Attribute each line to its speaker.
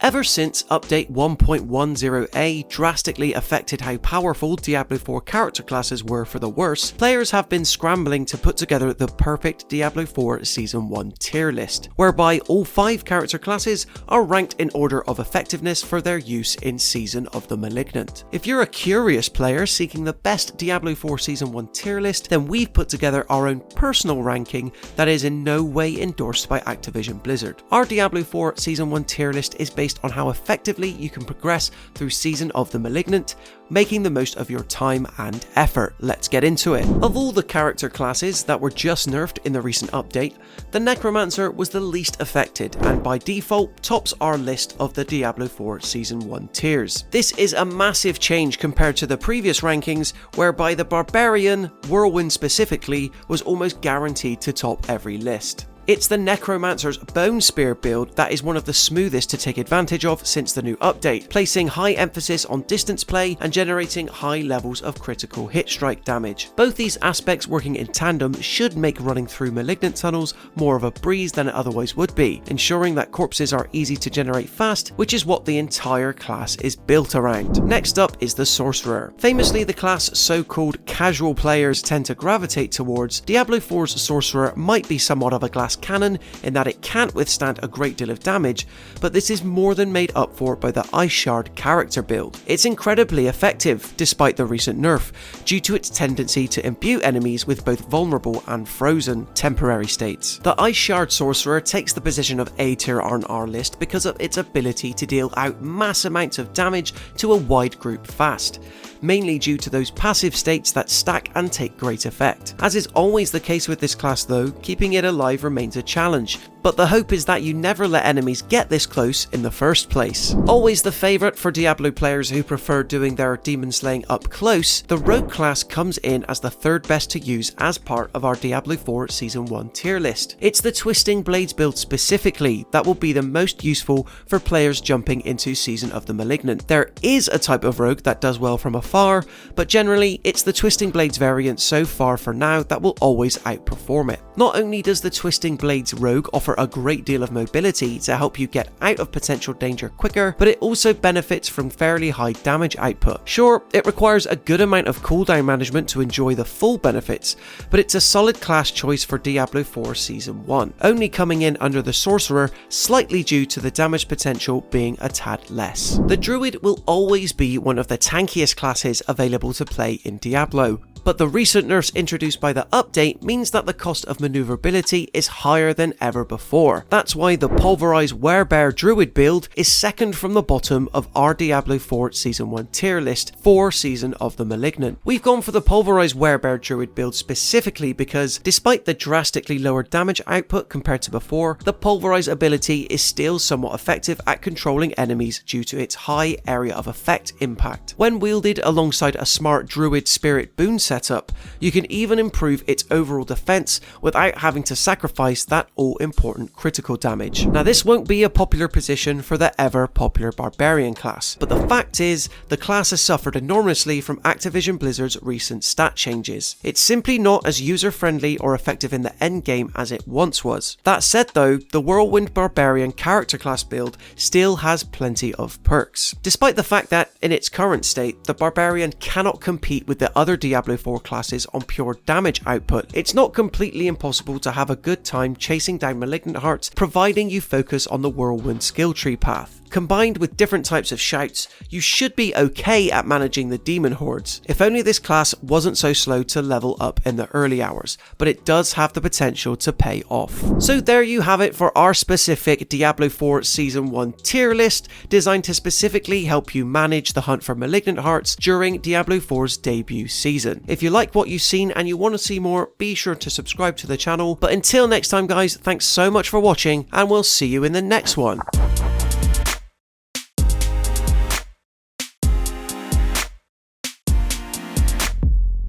Speaker 1: Ever since Update 1.10a drastically affected how powerful Diablo 4 character classes were for the worse, players have been scrambling to put together the perfect Diablo 4 Season 1 tier list, whereby all 5 character classes are ranked in order of effectiveness for their use in Season of the Malignant. If you're a curious player seeking the best Diablo 4 Season 1 tier list, then we've put together our own personal ranking that is in no way endorsed by Activision Blizzard. Our Diablo 4 Season 1 tier list is based on how effectively you can progress through Season of the Malignant, making the most of your time and effort. Let's get into it. Of all the character classes that were just nerfed in the recent update, the Necromancer was the least affected and by default tops our list of the Diablo 4 Season 1 tiers. This is a massive change compared to the previous rankings whereby the Barbarian, Whirlwind specifically, was almost guaranteed to top every list. It's the Necromancer's Bone Spear build that is one of the smoothest to take advantage of since the new update, placing high emphasis on distance play and generating high levels of critical hit strike damage. Both these aspects working in tandem should make running through Malignant tunnels more of a breeze than it otherwise would be, ensuring that corpses are easy to generate fast, which is what the entire class is built around. Next up is the Sorcerer. Famously the class so-called casual players tend to gravitate towards, Diablo 4's Sorcerer might be somewhat of a glass cannon in that it can't withstand a great deal of damage, but this is more than made up for by the Ice Shard character build. It's incredibly effective, despite the recent nerf, due to its tendency to imbue enemies with both vulnerable and frozen temporary states. The Ice Shard Sorcerer takes the position of A tier on our list because of its ability to deal out mass amounts of damage to a wide group fast, mainly due to those passive states that stack and take great effect. As is always the case with this class though, keeping it alive remains a challenge, but the hope is that you never let enemies get this close in the first place. Always the favourite for Diablo players who prefer doing their demon slaying up close, the Rogue class comes in as the third best to use as part of our Diablo 4 Season 1 tier list. It's the Twisting Blades build specifically that will be the most useful for players jumping into Season of the Malignant. There is a type of Rogue that does well from afar, but generally it's the Twisting Blades variant so far for now that will always outperform it. Not only does the Twisting Blades Rogue offer a great deal of mobility to help you get out of potential danger quicker, but it also benefits from fairly high damage output. Sure, it requires a good amount of cooldown management to enjoy the full benefits, but it's a solid class choice for Diablo 4 Season 1, only coming in under the Sorcerer slightly due to the damage potential being a tad less. The Druid will always be one of the tankiest classes available to play in Diablo, but the recent nerfs introduced by the update means that the cost of maneuverability is higher than ever before. That's why the Pulverized Werebear Druid build is second from the bottom of our Diablo 4 Season 1 tier list for Season of the Malignant. We've gone for the Pulverized Werebear Druid build specifically because, despite the drastically lower damage output compared to before, the Pulverize ability is still somewhat effective at controlling enemies due to its high area of effect impact. When wielded alongside a smart Druid Spirit boon setup, you can even improve its overall defense without having to sacrifice that all-important critical damage. Now this won't be a popular position for the ever popular Barbarian class, but the fact is the class has suffered enormously from Activision Blizzard's recent stat changes. It's simply not as user-friendly or effective in the endgame as it once was. That said though, the Whirlwind Barbarian character class build still has plenty of perks. Despite the fact that, in its current state, the Barbarian cannot compete with the other Diablo 4 classes on pure damage output, it's not completely impossible to have a good time chasing down Malignant Hearts providing you focus on the Whirlwind skill tree path. Combined with different types of shouts, you should be okay at managing the demon hordes, if only this class wasn't so slow to level up in the early hours, but it does have the potential to pay off. So there you have it for our specific Diablo 4 Season 1 tier list, designed to specifically help you manage the hunt for Malignant Hearts during Diablo 4's debut season. If you like what you've seen and you want to see more, be sure to subscribe to the channel, but until next time guys, thanks so much for watching and we'll see you in the next one.